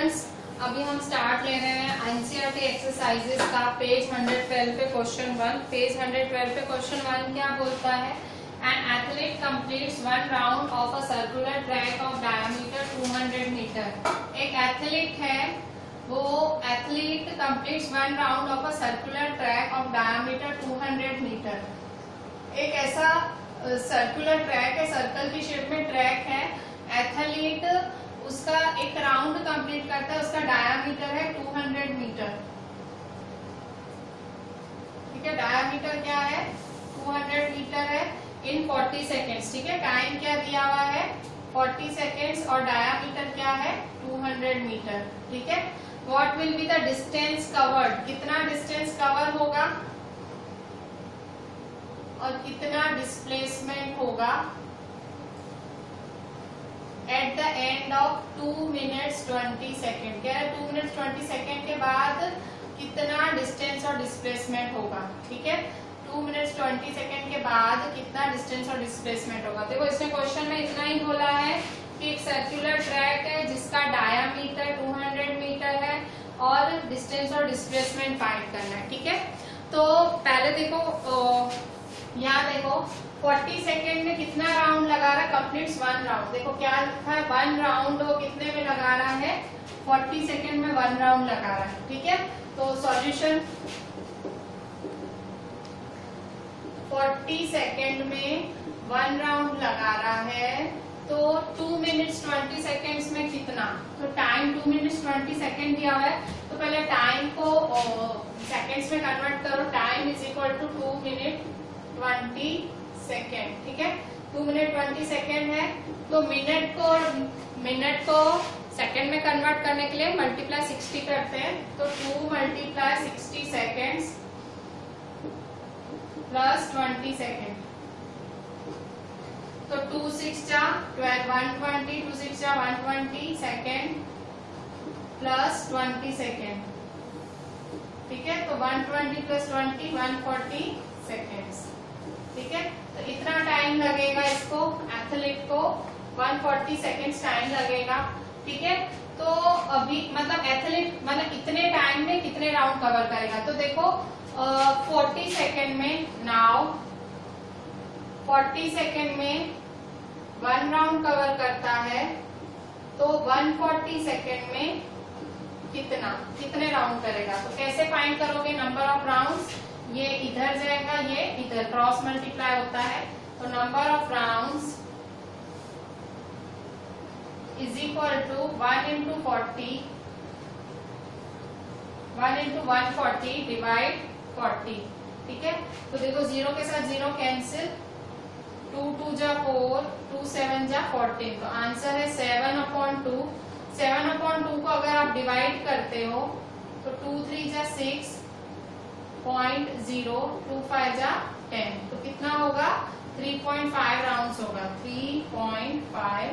Students, अभी हम start ले रहे हैं एनसीईआरटी एक्सरसाइजेस का पेज 112 पे क्वेश्चन 1। पेज 112 पे क्वेश्चन 1 क्या बोलता है? An athlete completes one round of a circular track of diameter 200 metre. एक एथलीट है, वो athlete completes one round of a circular track of diameter 200 metre. एक ऐसा सर्कुलर ट्रैक है, सर्कल की शेप में ट्रैक है, एथलीट उसका एक राउंड कंप्लीट करता है, उसका डायामीटर है 200 मीटर। ठीक है, डायामीटर क्या है? 200 मीटर है इन 40 सेकेंड्स। ठीक है, टाइम क्या दिया हुआ है? 40 सेकेंड्स और डायामीटर क्या है? 200 मीटर। ठीक है, what will be the distance covered? कितना डिस्टेंस कवर होगा और कितना डिस्प्लेसमेंट होगा at the end of 2 minutes 20 second. क्या है? 2 मिनट्स 20 सेकेंड के बाद कितना डिस्टेंस और डिस्प्लेसमेंट होगा। ठीक है, 2 मिनट्स 20 सेकेंड के बाद कितना डिस्टेंस और डिस्प्लेसमेंट होगा। देखो, इसमें क्वेश्चन में इतना ही बोला है कि एक सर्कुलर ट्रैक है जिसका डायामीटर 200 मीटर है और डिस्टेंस और डिस्प्लेसमेंट फाइंड करना है। ठीक है, तो पहले देखो, यहाँ देखो 40 सेकेंड में कितना राउंड लगा रहा है? Completes one round. देखो क्या लिखा है? वन राउंड वो कितने में लगा रहा है? 40 सेकेंड में वन राउंड लगा रहा है। ठीक है, तो सॉल्यूशन 40 सेकेंड में वन राउंड लगा रहा है, तो 2 मिनट्स 20 सेकेंड्स में कितना? तो टाइम 2 मिनट्स 20 सेकेंड दिया हुआ है, तो पहले टाइम को सेकेंड्स में कन्वर्ट करो। Time is equal to 2 minute 20 second. ठीक है, 2 मिनट 20 सेकेंड है, तो मिनट को सेकेंड में कन्वर्ट करने के लिए मल्टीप्लाई 60 करते हैं, तो 2 मल्टीप्लाई 60 सेकेंड्स प्लस 20 सेकेंड, तो 2 6 जा 12 120, 2 6 जा 120 सेकेंड प्लस 20 सेकेंड। ठीक है, तो 120 प्लस 20 140 सेकेंड्स। ठीक है, तो इतना टाइम लगेगा इसको, एथलीट को 140 सेकेंड्स टाइम लगेगा। ठीक है, तो अभी मतलब एथलीट मतलब इतने टाइम में कितने राउंड कवर करेगा? तो देखो 40 सेकेंड में, नाउ 40 सेकेंड में वन राउंड कवर करता है, तो 140 सेकेंड में कितने राउंड करेगा? तो कैसे फाइंड करोगे नंबर ऑफ राउंड्स? ये इधर जाएगा, ये इधर क्रॉस मल्टीप्लाई होता है, तो number of rounds is equal to 1 into 40, 1 into 140 divide 40। ठीक है, तो देखो 0 के साथ 0 कैंसिल, 2 2 जा 4, 2 7 जा 14, तो आंसर है 7/2। 7/2 को अगर आप डिवाइड करते हो तो 2 3 जा 6, 0.0, 2 5 जा 10, तो कितना होगा? 3.5 राउंड्स होगा, 3.5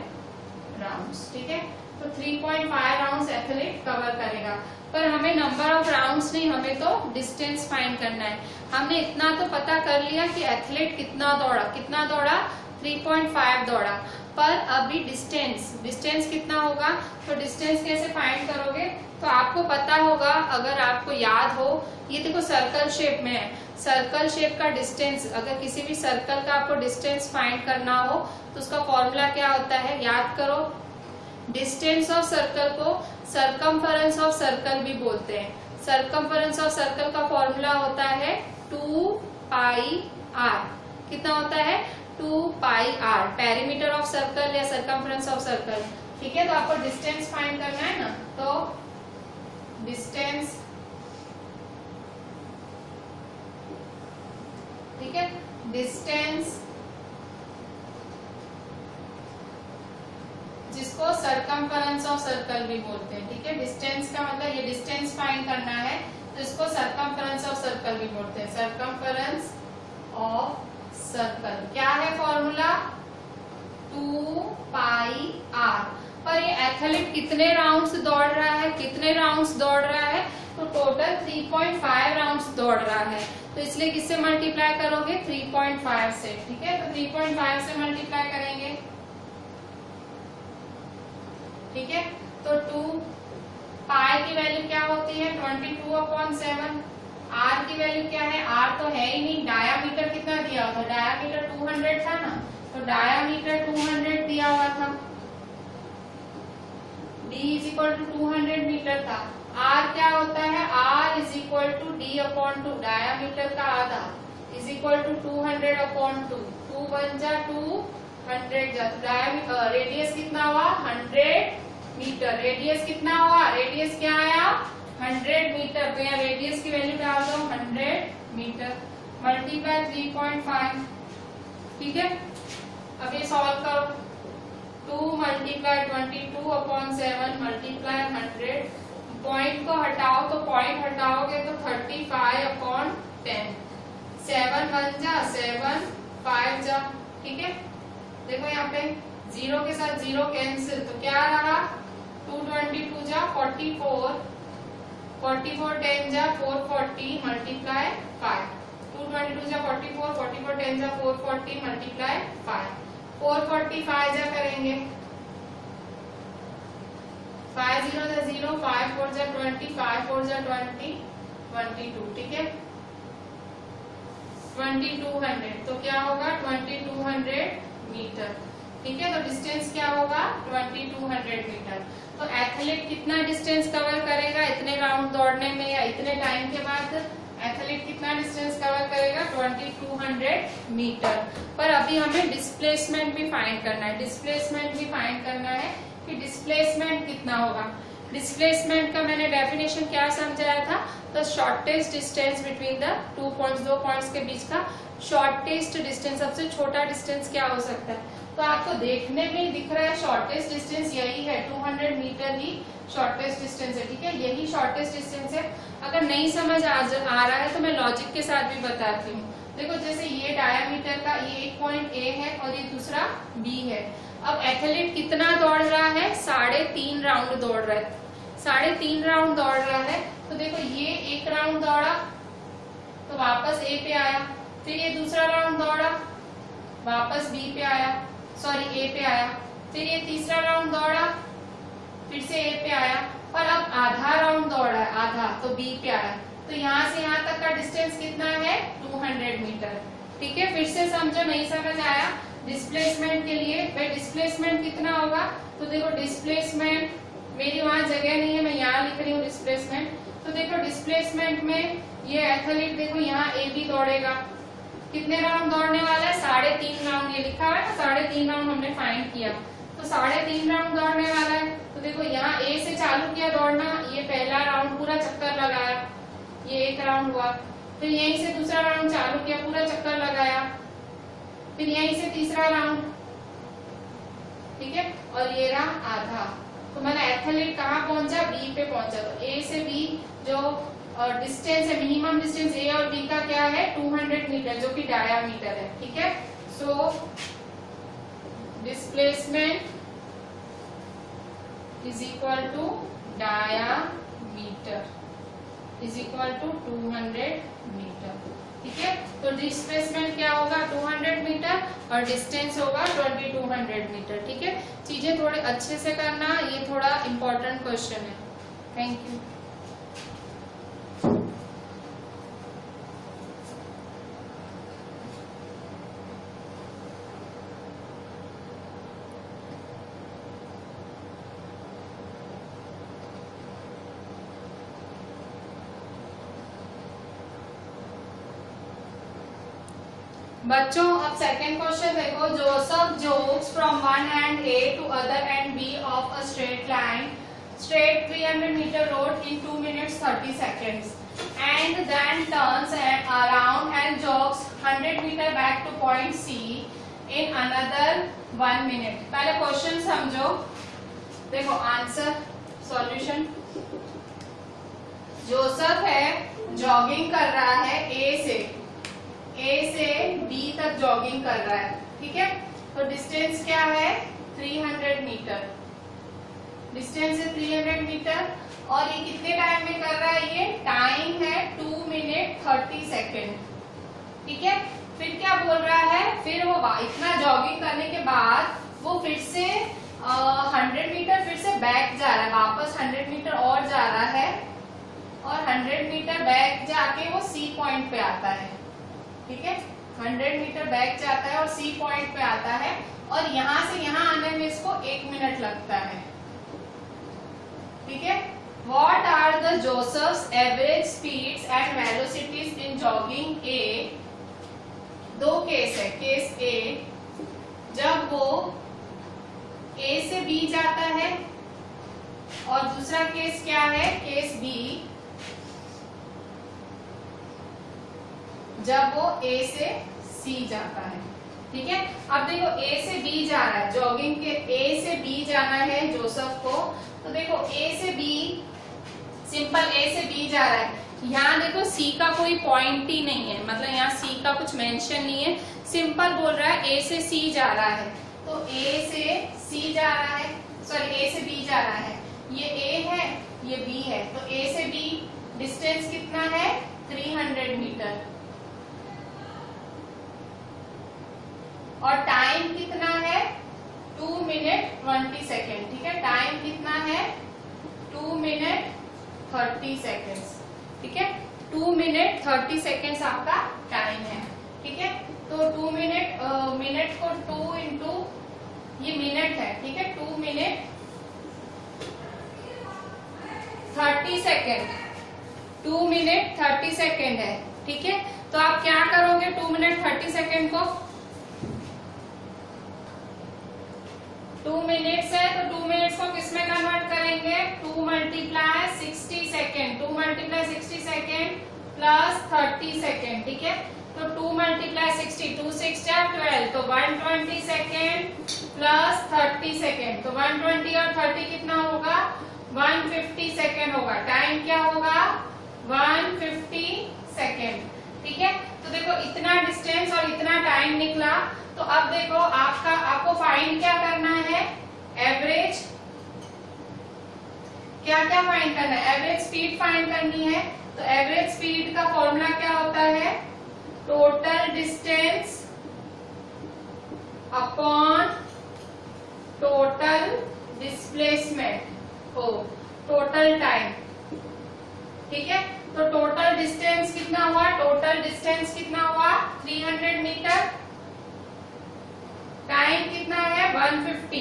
राउंड्स। ठीक है, तो 3.5 राउंड्स एथलीट कवर करेगा। पर हमें नंबर ऑफ राउंड्स नहीं, हमें तो डिस्टेंस फाइंड करना है। हमने इतना तो पता कर लिया कि एथलीट कितना दौड़ा 3.5 दौड़ा, पर अभी डिस्टेंस कितना होगा? तो डिस्टेंस कैसे फाइंड करोगे? तो आपको पता होगा, अगर आपको याद हो, ये देखो सर्कल शेप में है, सर्कल शेप का डिस्टेंस, अगर किसी भी सर्कल का आपको डिस्टेंस फाइंड करना हो तो उसका फॉर्मूला क्या होता है? याद करो, डिस्टेंस ऑफ सर्कल को सरकमफेरेंस ऑफ सर्कल भी बोलते हैं। सरकमफेरेंस ऑफ सर्कल का फॉर्मूला होता है 2πr। कितना होता है? 2πr, पेरीमीटर ऑफ सर्कल या सरकमफेरेंस ऑफ सर्कल। ठीक है, तो आपको डिस्टेंस फाइंड करना है ना, तो डिस्टेंस, ठीक है, डिस्टेंस जिसको सरकमफेरेंस ऑफ सर्कल भी बोलते हैं। ठीक है, डिस्टेंस का मतलब ये डिस्टेंस फाइंड करना है, तो इसको सरकमफेरेंस ऑफ सर्कल भी बोलते हैं। सरकमफेरेंस ऑफ सर्कल क्या है फॉर्मूला? 2πr। पर ये एथलीट कितने राउंड्स दौड़ रहा है? तो टोटल 3.5 राउंड्स दौड़ रहा है, तो इसलिए किससे मल्टीप्लाई करोगे? 3.5 से। ठीक है, तो 3.5 से मल्टीप्लाई करेंगे। ठीक है, तो 2 होती है 22/7। आर की वैल्यू क्या है, आर तो है ही नहीं, डायामीटर कितना दिया हुआ था, डायामीटर 200 था ना, तो डायामीटर 200 दिया हुआ था, d = 200 मीटर था। आर क्या होता है, आर = d/2, डायामीटर का आधा = 200/2, 2 बन जा 200 जा, तो रेडियस कितना हुआ 100 मीटर। रेडियस कितना हुआ, रेडियस क्या आया 100 मीटर, तो यहाँ रेडियस की वैल्यू डाल दो 100 मीटर मल्टीप्लाई 3.5। ठीक है, अब ये सॉल्व करो, 2 × 22/7 मल्टीप्लाई 100, पॉइंट को हटाओ तो पॉइंट हटाओगे तो 35/10, 7 बन जा 7 5 जा। ठीक है, देखो यहाँ पे 0 के साथ 0 कैंसिल, तो क्या रहा 222 जा 44, 44 10 जा 440 मल्टीप्लाई 5, 222 जा 44, 44 10 जा 440 मल्टीप्लाई 5, 445 जा करेंगे, 5 0 जा 0, 5 4 जा 20, 5 4 जा 20, 22। ठीक है, 2200, तो क्या होगा 2200 मीटर। ठीक है, तो डिस्टेंस क्या होगा 2200 मीटर। तो एथलीट कितना डिस्टेंस कवर करेगा इतने राउंड दौड़ने में, या इतने टाइम के बाद एथलीट कितना डिस्टेंस कवर करेगा 2200 मीटर। पर अभी हमें डिस्प्लेसमेंट भी फाइंड करना है, डिस्प्लेसमेंट भी फाइंड करना है कि डिस्प्लेसमेंट कितना होगा। डिस्प्लेसमेंट का मैंने डेफिनेशन क्या समझाया था, the shortest distance between the 2 points, 2 points के बीच का शॉर्टेस्ट डिस्टेंस, सबसे छोटा डिस्टेंस क्या हो सकता है। तो आपको देखने में ही दिख रहा है शॉर्टेस्ट डिस्टेंस यही है, 200 मीटर ही शॉर्टेस्ट डिस्टेंस है। ठीक है, यही शॉर्टेस्ट डिस्टेंस है। अगर नहीं समझ आ रहा है तो मैं लॉजिक के साथ भी बताती हूँ। देखो जैसे ये डायामीटर का ये एक पॉइंट ए है और ये दूसरा बी है। अब एथलीट कितना दौड़ रहा है, 3.5 राउंड दौड़ रहा है, 3.5 राउंड दौड़ रहा है। तो देखो ये एक राउंड दौड़ा तो वापस ए पे आया, फिर ये दूसरा राउंड दौड़ा वापस बी पे आया, सॉरी ए पे आया, फिर ये तीसरा राउंड दौड़ा फिर से ए पे आया, और अब आधा राउंड दौड़ा है, आधा, तो बी पे आया। तो यहाँ से यहाँ तक का डिस्टेंस कितना है 200 मीटर। ठीक है, फिर से समझो, नहीं समझ आया डिस्प्लेसमेंट के लिए, भाई डिस्प्लेसमेंट कितना होगा। तो देखो डिस्प्लेसमेंट, मेरी वहां जगह नहीं है, मैं यहाँ लिख रही हूँ डिस्प्लेसमेंट। तो देखो डिस्प्लेसमेंट में ये एथलीट देखो यहाँ ए बी दौड़ेगा, कितने राउंड दौड़ने वाला है 3.5 राउंड, ये लिखा हुआ है ना 3.5 राउंड हमने फाइंड किया, तो 3.5 राउंड दौड़ने वाला है। तो देखो यहाँ ए से चालू किया दौड़ना, ये पहला राउंड पूरा चक्कर लगाया, ये एक राउंड हुआ, फिर यहीं से दूसरा राउंड चालू किया पूरा चक्कर लगाया, फिर यहीं से तीसरा राउंड। ठीक है, और ये रहा आधा। तो मैंने एथलीट कहाँ पहुंचा, बी पे पहुंचा। तो ए से बी जो डिस्टेंस है, मिनिमम डिस्टेंस ए और बी का क्या है 200 मीटर, जो कि डायामीटर है। ठीक है, so displacement is equal to diameter is equal to 200 metre. ठीक है, तो डिस्प्लेसमेंट क्या होगा 200 मीटर और डिस्टेंस होगा 2200 मीटर। ठीक है, चीजें थोड़े अच्छे से करना, ये थोड़ा इम्पोर्टेंट क्वेश्चन है। Thank you. बच्चों अब सेकेंड क्वेश्चन देखो, Joseph jogs from one end A to other end B of a straight line, straight 300 meter road in 2 minutes 30 seconds, and then turns around and jogs 100 meter back to point C in another 1 minute। पहले question समझो, देखो answer solution. Joseph है, jogging कर रहा है ए से B तक jogging कर रहा है। ठीक है, तो डिस्टेंस क्या है 300 मीटर, डिस्टेंस है 300 मीटर, और ये कितने टाइम में कर रहा है, ये टाइम है 2 मिनट 30 सेकेंड। ठीक है, फिर क्या बोल रहा है, फिर वो इतना जॉगिंग करने के बाद वो फिर से 100 मीटर फिर से बैक जा रहा है, वापस 100 मीटर और जा रहा है, और 100 मीटर बैक जाके वो सी पॉइंट पे आता है। ठीक है, 100 मीटर बैक जाता है और सी पॉइंट पे आता है, और यहां से यहां आने में इसको 1 मिनट लगता है। ठीक है, What are the Joseph's average speeds and velocities in jogging A? दो केस है। केस ए, जब वो A से B जाता है, और दूसरा केस क्या है, केस बी, जब वो A से C जाता है। ठीक है, अब देखो A से B जा रहा है, जॉगिंग के A से B जाना है जोसेफ को, तो देखो A से B, सिंपल A से B जा रहा है। यहाँ देखो C का कोई पॉइंट ही नहीं है, मतलब यहाँ C का कुछ मेंशन नहीं है, सिंपल बोल रहा है A से C जा रहा है। तो A से C जा रहा है, सॉरी A से B जा रहा है, ये A है, ये B है, तो A से B डिस्टेंस कितना है, 300 मीटर, और टाइम कितना है, 2 मिनट 20 सेकेंड। ठीक है, टाइम कितना है, 2 मिनट 30 सेकेंड्स। ठीक है, 2 मिनट 30 सेकेंड्स आपका टाइम है। ठीक है, तो 2 मिनट, मिनट को 2 इंटू, ये मिनट है। ठीक है, 2 मिनट 30 सेकेंड, 2 मिनट 30 सेकेंड है। ठीक है, तो आप क्या करोगे 2 मिनट 30 सेकेंड को, 2 मिनट्स है तो 2 मिनट्स को किसमें कन्वर्ट करेंगे, 2 multiply 60 second, 2 multiply 60 second plus 30 second. ठीक है, तो 2 मल्टीप्लाई 60, 2 6 12, तो 120 सेकेंड प्लस 30 सेकेंड, तो 120 और 30 कितना होगा, 150 सेकेंड होगा। टाइम क्या होगा, 150 सेकेंड। ठीक है, तो देखो इतना डिस्टेंस और इतना टाइम निकला। तो अब देखो आपको फाइंड क्या करना है, एवरेज, क्या क्या फाइंड करना है, एवरेज स्पीड फाइंड करनी है। तो एवरेज स्पीड का फॉर्मूला क्या होता है, total distance upon total displacement हो टोटल टाइम। ठीक है, तो टोटल डिस्टेंस कितना हुआ, टोटल डिस्टेंस कितना हुआ, 300 मीटर, टाइम कितना है 150।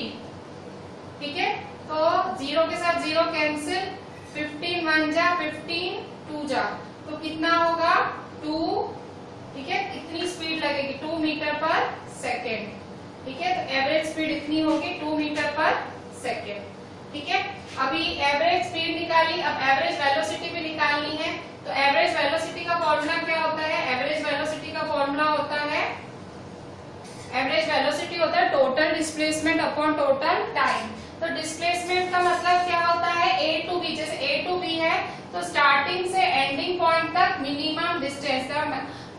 ठीक है, तो 0 के साथ 0 कैंसिल, 15 1 जा 15, 2 जा, तो कितना होगा 2। ठीक है, इतनी स्पीड लगेगी 2 मीटर पर सेकेंड। ठीक है, तो एवरेज स्पीड इतनी होगी 2 मीटर पर सेकेंड। ठीक है, अभी एवरेज स्पीड निकाली, अब एवरेज वेलोसिटी भी निकालनी है। तो एवरेज वेलोसिटी का फॉर्मूला क्या होता है, एवरेज वेलोसिटी का फॉर्मूला होता है, एवरेज वेलोसिटी होता है total displacement upon total time. तो डिस्प्लेसमेंट का मतलब क्या होता है, A टू B, जैसे A टू B है तो स्टार्टिंग से एंडिंग पॉइंट तक मिनिमम डिस्टेंस,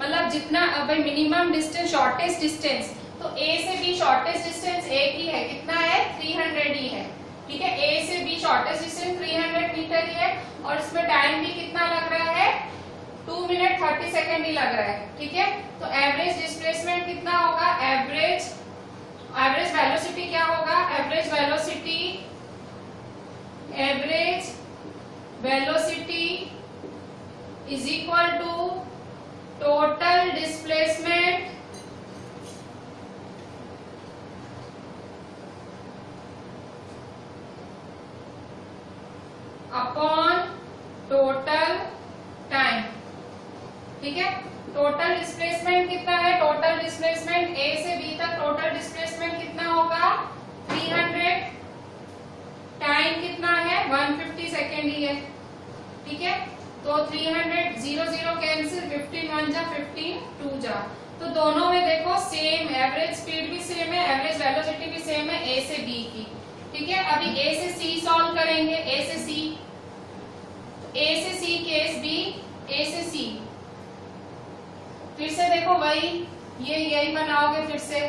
मतलब जितना भाई मिनिमम डिस्टेंस, शॉर्टेस्ट डिस्टेंस, तो A से B शॉर्टेस्ट डिस्टेंस एक ही है, कितना है 300 ही है। ठीक है, A से B शॉर्टेस्ट डिस्टेंस 300 मीटर ही है, और इसमें टाइम भी कितना लग रहा है, 2 मिनट 30 सेकेंड ही लग रहा है। ठीक है, तो एवरेज डिस्प्लेसमेंट कितना होगा, एवरेज वेलोसिटी क्या होगा, average velocity is equal to total displacement upon total time. ठीक है, टोटल डिस्प्लेसमेंट कितना है, टोटल डिस्प्लेसमेंट A से B तक टोटल डिस्प्लेसमेंट कितना होगा 300, टाइम कितना है 150 सेकेंड ही है। ठीक है, तो 300 0 0 कैंसिल, 15 1 जा 15, 2 जा, तो दोनों में देखो सेम, एवरेज स्पीड भी सेम है, एवरेज वेलोसिटी भी सेम है A से B की। ठीक है, अभी A से C सॉल्व करेंगे, A से C केस B, A से C, फिर से देखो वही यही बनाओगे। फिर से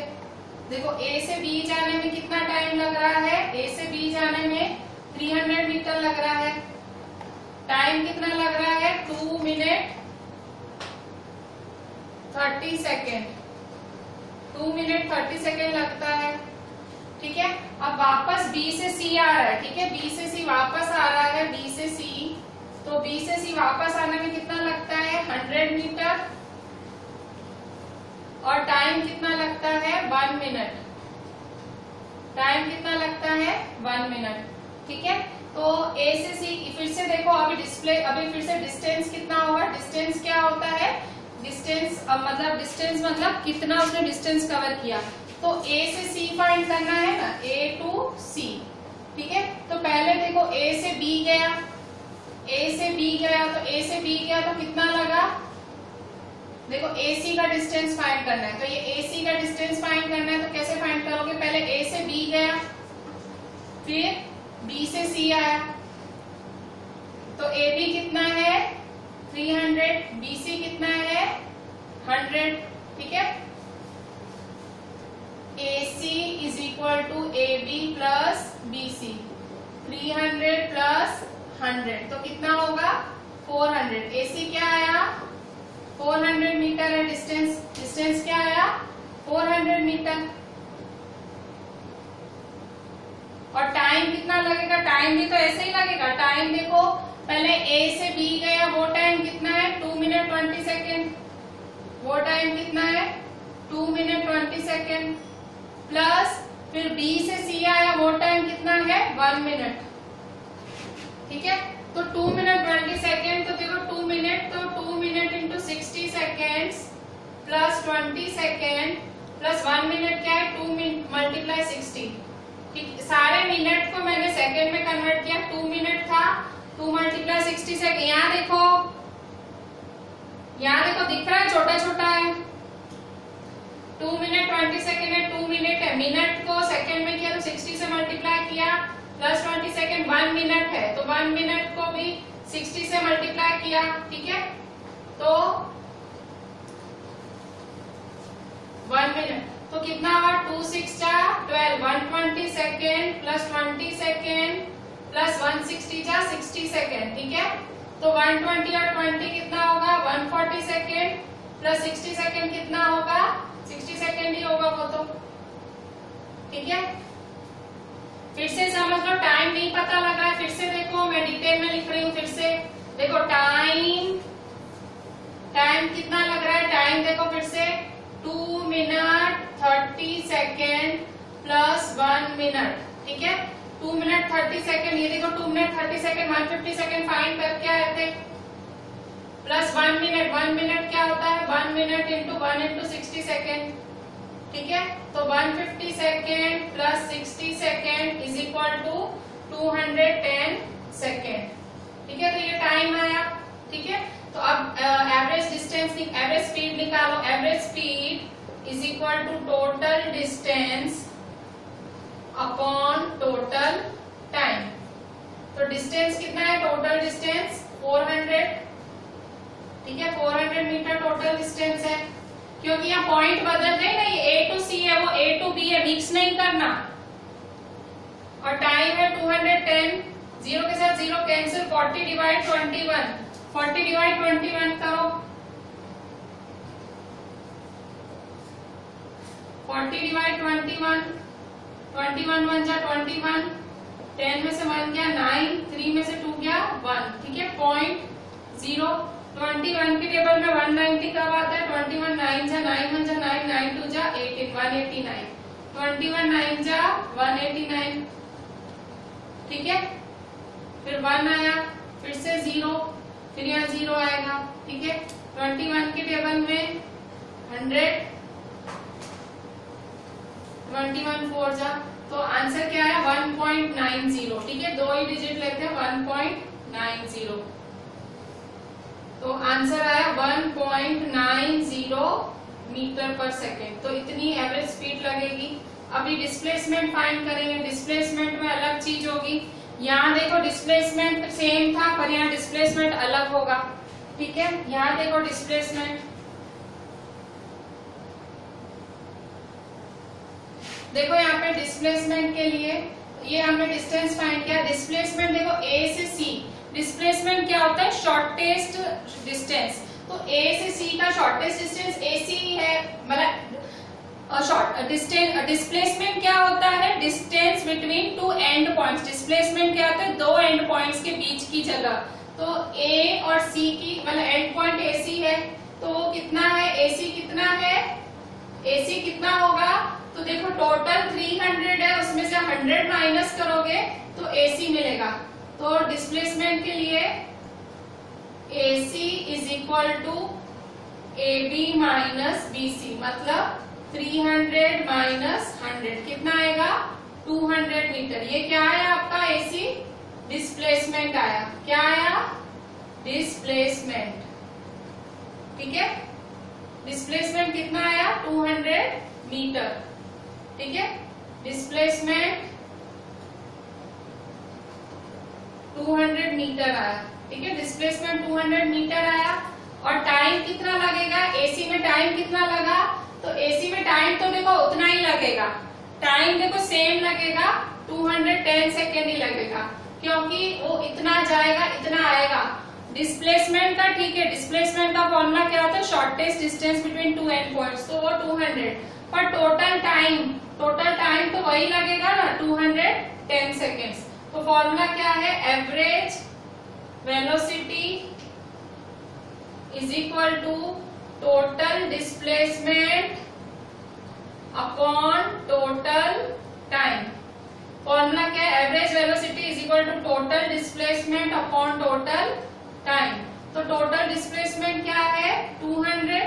देखो A से B जाने में कितना टाइम लग रहा है, A से B जाने में 300 मीटर लग रहा है, टाइम कितना लग रहा है 2 मिनट 30 सेकेंड, 2 मिनट 30 सेकेंड लगता है। ठीक है, अब वापस B से C आ रहा है। ठीक है, B से C वापस आ रहा है, B से C, तो B से C वापस आने में कितना लगता है 100 मीटर, और टाइम कितना लगता है 1 मिनट। टाइम कितना लगता है 1 मिनट। ठीक है, तो ए से सी फिर से देखो, अभी फिर से डिस्टेंस कितना होगा। डिस्टेंस क्या होता है, डिस्टेंस मतलब कितना उसने डिस्टेंस कवर किया। तो ए से सी फाइंड करना है ना, ए टू सी। ठीक है, तो पहले देखो ए से बी गया, ए से बी गया, तो ए से बी गया तो कितना लगा। देखो ए सी का डिस्टेंस फाइंड करना है, तो ये ए सी का डिस्टेंस फाइंड करना है, तो कैसे फाइंड करोगे, पहले ए से बी गया, फिर बी से सी आया, तो ए बी कितना है 300, बी सी कितना है 100। ठीक है, A C is equal to A B plus B C, 300 plus 100 तो कितना होगा 400। ए सी क्या आया 400 मीटर है डिस्टेंस, डिस्टेंस क्या आया 400 मीटर। और टाइम कितना लगेगा, टाइम भी तो ऐसे ही लगेगा। टाइम देखो पहले ए से बी गया, वो टाइम कितना है 2 मिनट 20 सेकेंड, वो टाइम कितना है 2 मिनट 20 सेकेंड, प्लस फिर बी से सी आया, वो टाइम कितना है 1 मिनट। ठीक है, तो 2 मिनट 20 सेकेंड, तो देखो 2 मिनट, तो 2 minute into 60 seconds plus 20 second plus 1 minute क्या है 2 मिनट मल्टीप्लाई 60। ठीक, सारे मिनट को मैंने सेकेंड में कन्वर्ट किया, 2 मिनट था, 2 मल्टीप्लाई 60 सेकेंड। यहाँ देखो दिख रहा है, छोटा छोटा है। 2 मिनट 20 सेकेंड है, 2 मिनट है, मिनट को सेकेंड में किया तो 60 से मल्टीप्लाई किया, प्लस 20 सेकेंड 1 मिनट है, तो 1 मिनट को भी 60 से मल्टीप्लाई किया। ठीक है, तो 1 मिनट तो कितना हुआ 2 6 जा 12, 120 सेकेंड प्लस 20 सेकेंड प्लस 160 जा 60 सेकेंड। ठीक है, तो 120 और 20 कितना होगा 140 सेकेंड प्लस 60 सेकेंड कितना होगा 60 सेकेंड ही होगा वो तो। ठीक है, फिर से समझ लो, टाइम नहीं पता लग रहा है, फिर से देखो मैं डिटेल में लिख रही हूँ। फिर से देखो टाइम कितना लग रहा है, टाइम देखो फिर से 2 मिनट 30 सेकेंड प्लस 1 मिनट। ठीक है, 2 मिनट 30 सेकेंड, ये देखो 2 मिनट 30 सेकेंड 150 सेकेंड फाइंड करके आए थे, प्लस 1 मिनट, 1 मिनट क्या होता है 1 मिनट इंटू 1 इंटू 60 सेकेंड। ठीक है, तो 150 second plus 60 second is equal to 210 second. ठीक है, तो ये टाइम आया। ठीक है, तो अब एवरेज डिस्टेंस, एवरेज स्पीड निकालो। Average speed is equal to total distance upon total time. तो डिस्टेंस कितना है, टोटल डिस्टेंस 400। ठीक है, 400 मीटर टोटल डिस्टेंस है, क्योंकि यहाँ पॉइंट बदल गए ना, ये A टू C है, वो A टू B है, मिक्स नहीं करना। और टाइम है 210, 0 के साथ 0 कैंसिल, 40 डिवाइड 21, 40 डिवाइड 21 करो, 40 डिवाइड 21, 21 1 जा 21, 10 में से 1 गया 9, 3 में से 2 गया 1। ठीक है, पॉइंट 0। 21 के टेबल में 190 कब आता है, 21 9 जा 9 1 जा 9, 9 2 जा 18, 189, 21 9 जा 189। ठीक है, फिर 1 आया, फिर से 0, फिर यहाँ 0 आएगा। ठीक है, 21 के टेबल में 100, 21 4 जा, तो आंसर क्या है 1.90। ठीक है, 2 ही डिजिट लेते हैं, 1.90, तो आंसर आया 1.90 मीटर पर सेकेंड। तो इतनी एवरेज स्पीड लगेगी। अभी डिस्प्लेसमेंट फाइंड करेंगे। डिस्प्लेसमेंट में अलग चीज होगी। यहाँ देखो डिस्प्लेसमेंट सेम था, पर यहाँ डिस्प्लेसमेंट अलग होगा। ठीक है, यहाँ देखो डिस्प्लेसमेंट, देखो यहाँ पे डिस्प्लेसमेंट के लिए ये हमने डिस्टेंस फाइंड किया। डिस्प्लेसमेंट देखो A से C, डिस्प्लेसमेंट क्या होता है शॉर्टेस्ट डिस्टेंस। तो A से C का शॉर्टेस्ट डिस्टेंस AC है, मतलब डिस्प्लेसमेंट क्या होता है? Distance between two and points. Displacement क्या होता है? दो एंड पॉइंट्स के बीच की जगह। तो ए और सी की मतलब एंड पॉइंट ए सी है, तो कितना है? ए सी कितना है? ए सी कितना होगा? तो देखो टोटल 300 है, उसमें से 100 माइनस करोगे तो ए सी मिलेगा। तो डिस्प्लेसमेंट के लिए A C is equal to A B minus B C, मतलब 300 माइनस 100 कितना आएगा? 200 मीटर। ये क्या है आपका? एसी डिस्प्लेसमेंट आया। क्या आया? डिस्प्लेसमेंट। ठीक है, डिस्प्लेसमेंट कितना आया? 200 मीटर। ठीक है, डिस्प्लेसमेंट 200 मीटर आया। ठीक है, डिस्प्लेसमेंट 200 मीटर आया। और टाइम कितना लगेगा? एसी में टाइम कितना लगा? तो एसी में टाइम तो देखो उतना ही लगेगा, टाइम देखो सेम लगेगा, 210 सेकेंड ही लगेगा, क्योंकि वो इतना जाएगा इतना आएगा। डिस्प्लेसमेंट का ठीक है, डिस्प्लेसमेंट का फॉर्मूला क्या होता है? Shortest distance between two and points, तो वो 200। पर टोटल टाइम तो वही लगेगा ना, 210 सेकेंड्स। तो फॉर्मूला क्या है? Average velocity is equal to total displacement upon total time. Formula क्या है? Average velocity is equal to total displacement upon total time. तो टोटल डिस्प्लेसमेंट क्या है? 200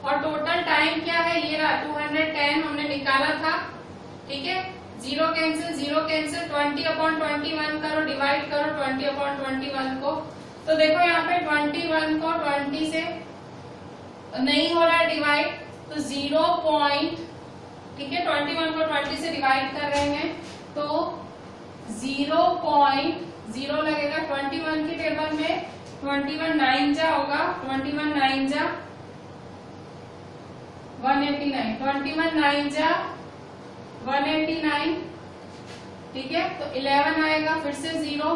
और टोटल टाइम क्या है? ये रहा 210 हमने निकाला था। ठीक है, जीरो कैंसिल 20/21 करो, डिवाइड करो 20/21 को। तो देखो यहाँ पे 21 को 20 से नहीं हो रहा है डिवाइड, तो 0 पॉइंट, ठीक है, 21 को 20 से डिवाइड कर रहे हैं तो 0.0 लगेगा। 21 की टेबल में 21 9 जा होगा, 21 9 जा 189, 21 9 जा 189। ठीक है, तो 11 आएगा, फिर से 0,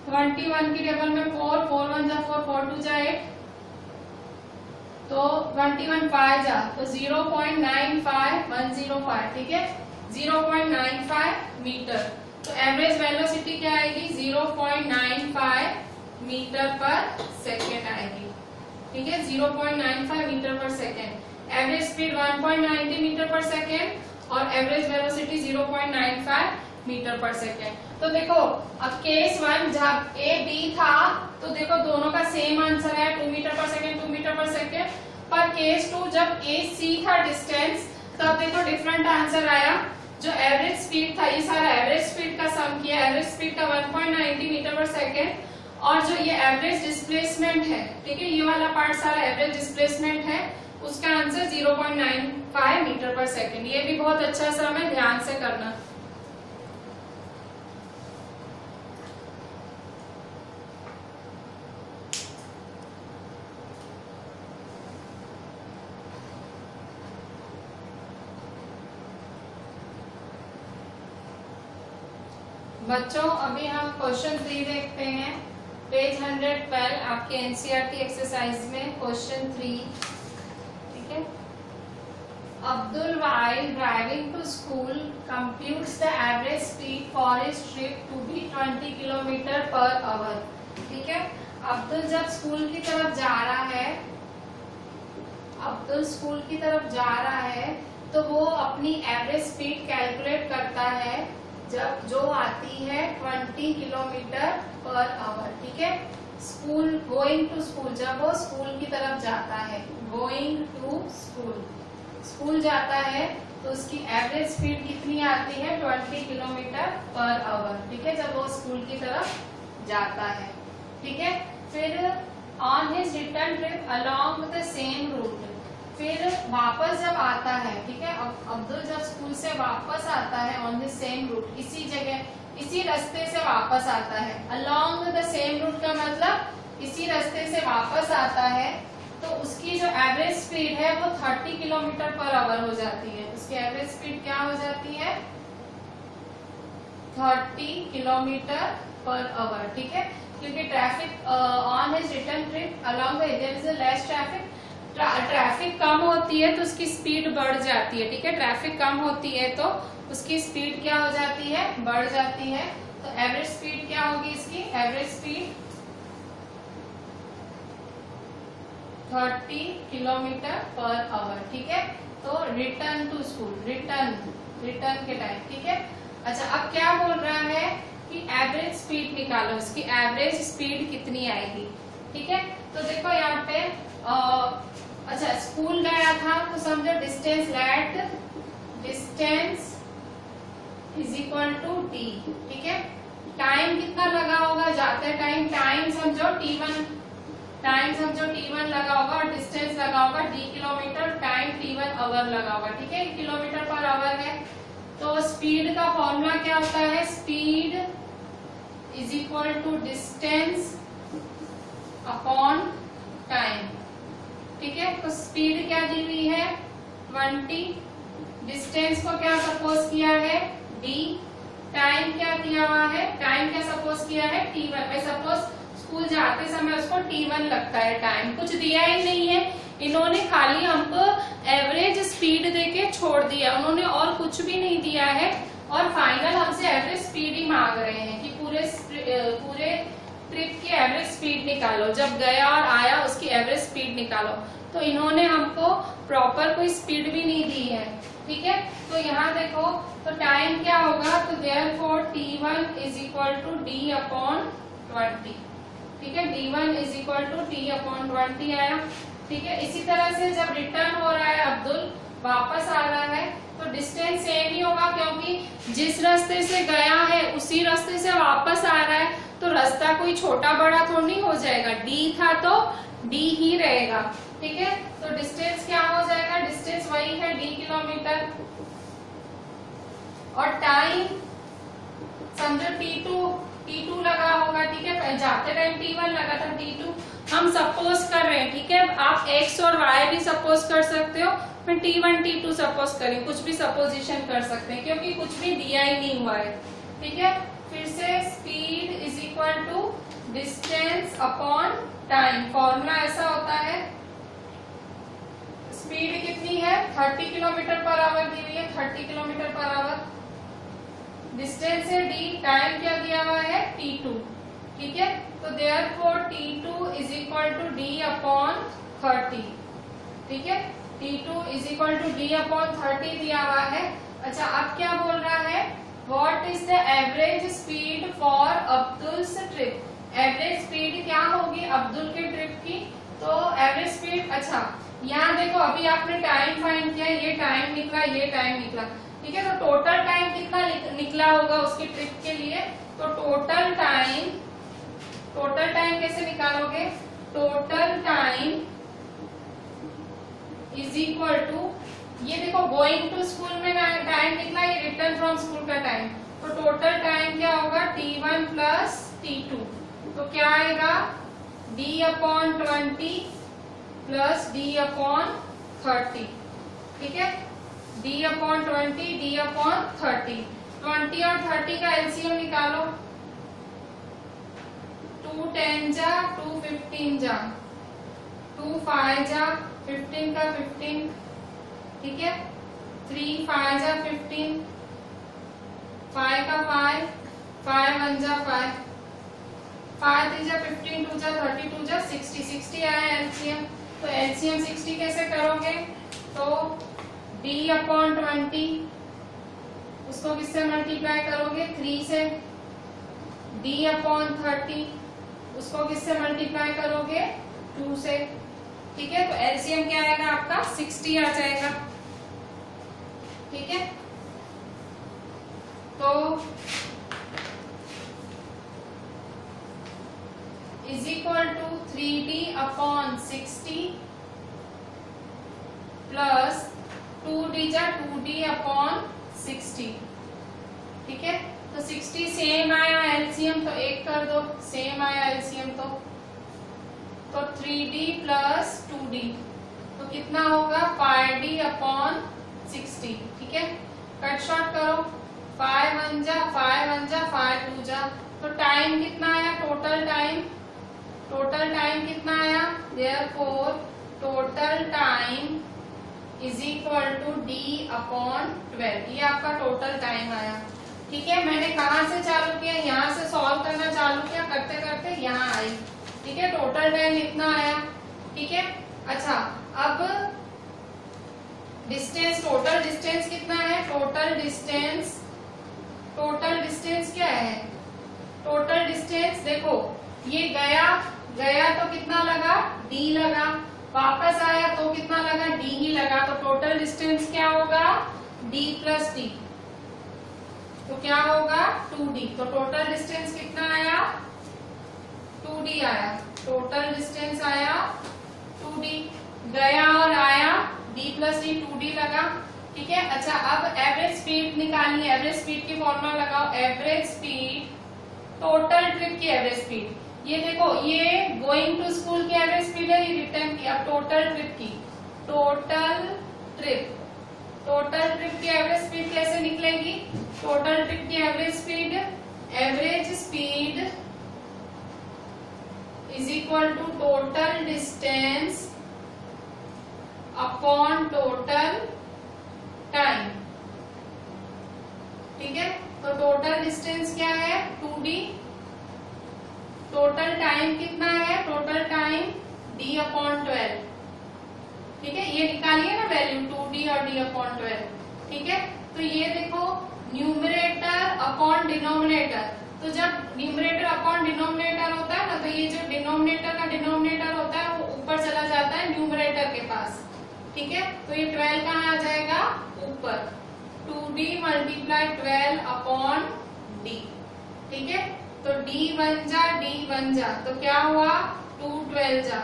21 की टेबल में 4, 4 1 जा 4, 4 2 जा 8, तो 21 5 जा, तो 0.95105। ठीक है, 0.95 मीटर। तो एवरेज वेलोसिटी क्या आएगी? 0.95 मीटर पर सेकेंड आएगी। ठीक है, 0.95 मीटर पर सेकेंड। एवरेज स्पीड 1.90 मीटर पर सेकेंड और एवरेज वेलोसिटी 0.95 मीटर पर सेकेंड। तो देखो अब केस 1 जब ए बी था तो देखो दोनों का सेम आंसर है, 2 मीटर पर सेकेंड 2 मीटर पर सेकेंड। पर केस 2 जब ए सी था डिस्टेंस, तब देखो डिफरेंट आंसर आया। जो एवरेज स्पीड था, ये सारा एवरेज स्पीड का सम किया, एवरेज स्पीड का 1.90 मीटर पर सेकेंड, और जो ये एवरेज डिस्प्लेसमेंट है, ठीक है, ये वाला पार्ट सारा एवरेज डिस्प्लेसमेंट है, उसका आंसर 0.95 मीटर पर सेकेंड। ये भी बहुत अच्छा सम है, ध्यान से करना। बच्चों अभी हम क्वेश्चन 3 देखते हैं, पेज 112 आपके एनसीईआरटी एक्सरसाइज में क्वेश्चन 3। ठीक है, Abdul while driving to school computes the average speed for his trip to be 20 kilometre per our. ठीक है, अब्दुल जब स्कूल की तरफ जा रहा है, अब्दुल स्कूल की तरफ जा रहा है तो वो अपनी एवरेज स्पीड कैलकुलेट करता है जब जो आती है 20 किलोमीटर पर आवर। ठीक है, स्कूल गोइंग टू स्कूल, जब वो स्कूल की तरफ जाता है, गोइंग टू स्कूल, स्कूल जाता है तो उसकी एवरेज स्पीड कितनी आती है? 20 किलोमीटर पर आवर। ठीक है, जब वो स्कूल की तरफ जाता है। ठीक है, फिर on his return trip along the same route, फिर वापस जब आता है, ठीक है, अब्दुल जब स्कूल से वापस आता है ऑन द सेम रूट, इसी जगह इसी रास्ते से वापस आता है। अलोंग द सेम रूट का मतलब इसी रास्ते से वापस आता है, तो उसकी जो एवरेज स्पीड है वो 30 किलोमीटर पर आवर हो जाती है। उसकी एवरेज स्पीड क्या हो जाती है? 30 किलोमीटर पर आवर। ठीक है, क्योंकि traffic on his return trip along the there is less traffic, traffic कम होती है तो उसकी स्पीड बढ़ जाती है, ठीक है। ट्रैफिक कम होती है तो उसकी स्पीड क्या हो जाती है, बढ़ जाती है। तो एवरेज स्पीड क्या होगी इसकी, average speed 30 kilometre per our, ठीक है। तो रिटर्न टू स्कूल, रिटर्न के टाइम, ठीक है। अच्छा, अब क्या बोल रहा है कि एवरेज स्पीड निकालो, इसकी एवरेज स्पीड कितनी आएगी, ठीक है। तो देखो यहाँ पे अच्छा, स्कूल गया था तो समझो distance is equal to d, ठीक है। टाइम कितना लगा होगा, जाते टाइम समझो t1 लगा होगा और डिस्टेंस लगा होगा d kilometre, time t1 our लगा होगा, ठीक है। किलोमीटर पर आवर है। तो स्पीड का फॉर्मूला क्या होता है, speed is equal to distance upon time, ठीक है। तो स्पीड क्या दी हुई है 20, डिस्टेंस को क्या सपोज किया है d, टाइम क्या दिया हुआ है, टाइम क्या सपोज किया है t1। मैं सपोज स्कूल जाते समय उसको t1 लगता है, टाइम कुछ दिया ही नहीं है, इन्होंने खाली हमको एवरेज स्पीड देके छोड़ दिया, उन्होंने और कुछ भी नहीं दिया है। और फाइनल हमसे एवरेज स्पीड ही मांग रहे हैं कि पूरे ट्रिप की एवरेज स्पीड निकालो, जब गया और आया उसकी एवरेज स्पीड निकालो। तो इन्होंने हमको प्रॉपर कोई स्पीड भी नहीं दी है, ठीक है। तो यहाँ देखो, तो टाइम क्या होगा, तो therefore t1 is equal to d upon 20, ठीक है। d1 is equal to d upon 20 आया, ठीक है। इसी तरह से जब रिटर्न हो रहा है, अब्दुल वापस आ रहा है, तो डिस्टेंस सेम ही होगा, क्योंकि जिस रास्ते से गया है उसी रास्ते से वापस आ रहा है, तो रास्ता कोई छोटा बड़ा तो नहीं हो जाएगा, d था तो d ही रहेगा, ठीक है। तो डिस्टेंस क्या हो जाएगा, डिस्टेंस वही है d किलोमीटर, और टाइम समझो t2 लगा होगा, ठीक है। जाते टाइम t1 लगा था, t2 हम सपोज कर रहे हैं, ठीक है। आप x और y भी सपोज कर सकते हो, मैं t1 t2 सपोज करें, कुछ भी सपोजिशन कर सकते हैं, क्योंकि कुछ भी दिया ही नहीं हुआ है, ठीक है। फिर से speed is equal to distance upon time, formula ऐसा होता है, स्पीड कितनी है 30 किलोमीटर पर आवर दी हुई है, 30 किलोमीटर पर आवर, डिस्टेंस है d, टाइम क्या दिया हुआ है t2, ठीक है। तो therefore t2 is equal to d upon 30, ठीक है। t2 is equal to d upon 30 दिया हुआ है। अच्छा, अब क्या बोल रहा है, what is the average speed for Abdul's trip, average speed क्या होगी अब्दुल के ट्रिप की। तो एवरेज स्पीड, अच्छा यहाँ देखो, अभी आपने टाइम फाइंड किया, ये टाइम निकला, ये टाइम निकला, ठीक है। तो टोटल टाइम कितना निकला होगा उसकी ट्रिप के लिए, तो टोटल टाइम कैसे निकालोगे, total time is equal to, ये देखो गोइंग टू स्कूल में टाइम निकला, ये रिटर्न फ्रॉम स्कूल का टाइम, तो टोटल टाइम क्या होगा t1 प्लस t2, तो क्या आएगा d upon 20 plus d upon 30, ठीक है। d अपॉन 20, d अपॉन 30, 20 और 30 का एलसीएम निकालो, 2 10 जा, 2 15 जा, 2 5 जा, 15 का 15, ठीक है। 3 5 जा 15, 5 का 5, 5 1 जा 5, 5 3 जा 15, 2 जा 32 जा 60 आया एलसीएम। तो एलसीएम 60 कैसे करोगे, तो d अपॉन 20, उसको किससे मल्टीप्लाई करोगे 3 से, d अपॉन 30, उसको किससे मल्टीप्लाई करोगे 2 से, ठीक है। तो एलसीएम क्या आएगा आपका 60 आ जाएगा, ठीक है। तो is equal to 3d upon 60 plus 2d जा 2d अपॉन 60, ठीक है। तो 60 सेम आया एलसीएम, तो एक कर दो, सेम आया एलसीएम, तो 3d प्लस 2d, तो कितना होगा 5d अपॉन 60, ठीक है। कट शॉर्ट करो, 5 1 जा 5 1 जा 5 2 जा, तो टाइम कितना आया, टोटल टाइम कितना आया, therefore total time is equal to d upon 12। ये आपका टोटल टाइम आया। ठीक है, मैंने कहाँ से चालू किया, यहाँ से सॉल्व करना चालू किया, करते करते यहाँ आई। ठीक है, टोटल टाइम इतना आया। ठीक है, अच्छा अब डिस्टेंस, टोटल डिस्टेंस कितना है, टोटल डिस्टेंस क्या है, टोटल डिस्टेंस देखो ये गया तो कितना लगा, डी लगा, वापस आया तो कितना लगा, डी ही लगा। तो टोटल डिस्टेंस क्या होगा, डी प्लस डी, तो क्या होगा 2d। तो टोटल डिस्टेंस कितना आया, 2d आया। टोटल डिस्टेंस आया 2d, गया और आया d प्लस डी, 2d लगा। ठीक है, अच्छा अब एवरेज स्पीड निकालनी है। एवरेज स्पीड की फॉर्मूला लगाओ, एवरेज स्पीड, टोटल ट्रिप की एवरेज स्पीड। ये देखो ये गोइंग टू स्कूल की एवरेज स्पीड है, ये रिटर्न की। अब टोटल ट्रिप की, टोटल ट्रिप की एवरेज स्पीड कैसे निकलेगी, टोटल ट्रिप की average speed is equal to total distance upon total time. ठीक है, तो टोटल डिस्टेंस क्या है 2d, टोटल टाइम कितना है, टोटल टाइम d अपॉन 12। ठीक है, ये निकालिए ना वैल्यू 2d और d अपॉन 12। ठीक है, तो ये देखो न्यूमरेटर अपॉन डिनोमिनेटर, तो जब न्यूमरेटर अपॉन डिनोमिनेटर होता है ना, तो ये जो डिनोमिनेटर का डिनोमिनेटर होता है वो ऊपर चला जाता है न्यूमरेटर के पास। ठीक है, तो ये 12 कहाँ आ जाएगा, ऊपर, 2d मल्टीप्लाई 12 अपॉन d। ठीक है, तो d बन जा, तो क्या हुआ 2 12 जा,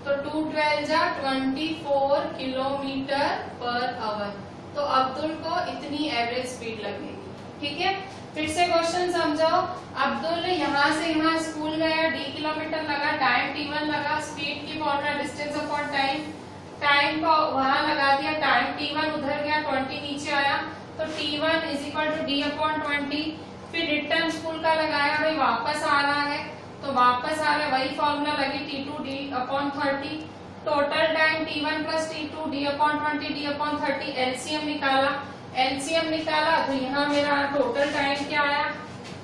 तो 2 12 जा 24 किलोमीटर पर आवर। तो अब्दुल को इतनी एवरेज स्पीड लगेगी। ठीक है, फिर से क्वेश्चन समझो। अब्दुल यहाँ से यहाँ स्कूल गया, d किलोमीटर लगा, टाइम t1 लगा, स्पीड की फॉर्मूला डिस्टेंस अपॉन टाइम को वहां लगा दिया, टाइम t1 उधर गया, 20 नीचे आया, तो t1 is equal to d upon 20। फिर रिटर्न स्कूल का लगाया, भाई वापस आ रहा है, तो वापस आ रहा है, वही फॉर्मूला लगी t2 D upon 30। Total time t1 plus t2 D upon 20 D upon 30। LCM निकाला, तो यहाँ मेरा टोटल टाइम क्या आया,